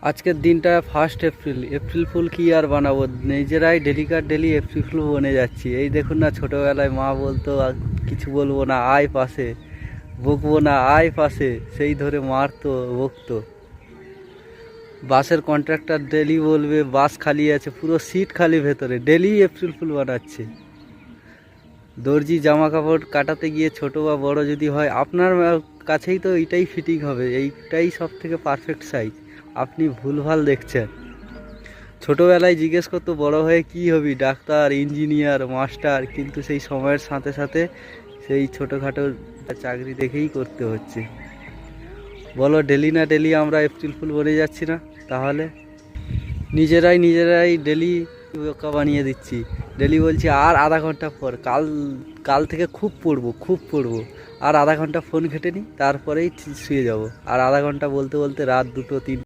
আজকের দিনটা 1 April. April fool কি আর বানাবো, নিজেরাই ডেলিকার ডেলি এপ্রিল ফুল বনে যাচ্ছি। এই দেখুন না, ছোটোবেলায় মা বলতো কিছু বলবো না, আয় পাশে, বকবো না, আয় পাশে, সেই ধরে মারতো বকতো। বাসের কন্ট্রাক্টর ডেলি বলবে বাস খালি আছে, পুরো সিট খালি ভেতরে, ডেলি এপ্রিল ফুল বানাচ্ছে। দর্জি জামা কাপড় কাটাতে গিয়ে ছোট বা বড় যদি হয়, আপনার কাছেই তো এইটাই ফিটিং হবে, এইটাই সব থেকে পারফেক্ট সাইজ, আপনি ভুলভাল দেখছেন। ছোটোবেলায় জিজ্ঞেস করতো বড় হয়ে কি হবি, ডাক্তার, ইঞ্জিনিয়ার, মাস্টার, কিন্তু সেই সময়ের সাথে সাথে সেই ছোটোখাটো চাকরি দেখেই করতে হচ্ছে। বলো, ডেলি না ডেলি আমরা এপ্রিল ফুল বনে যাচ্ছি না? তাহলে নিজেরাই ডেলি বোকা বানিয়ে দিচ্ছি। ডেলি বলছি আর আধা ঘন্টা পর, কাল থেকে খুব পড়বো, আর আধা ঘন্টা ফোন ঘেটে নিই, তারপরেই শুয়ে যাব। আর আধা ঘন্টা বলতে বলতে রাত 2, 3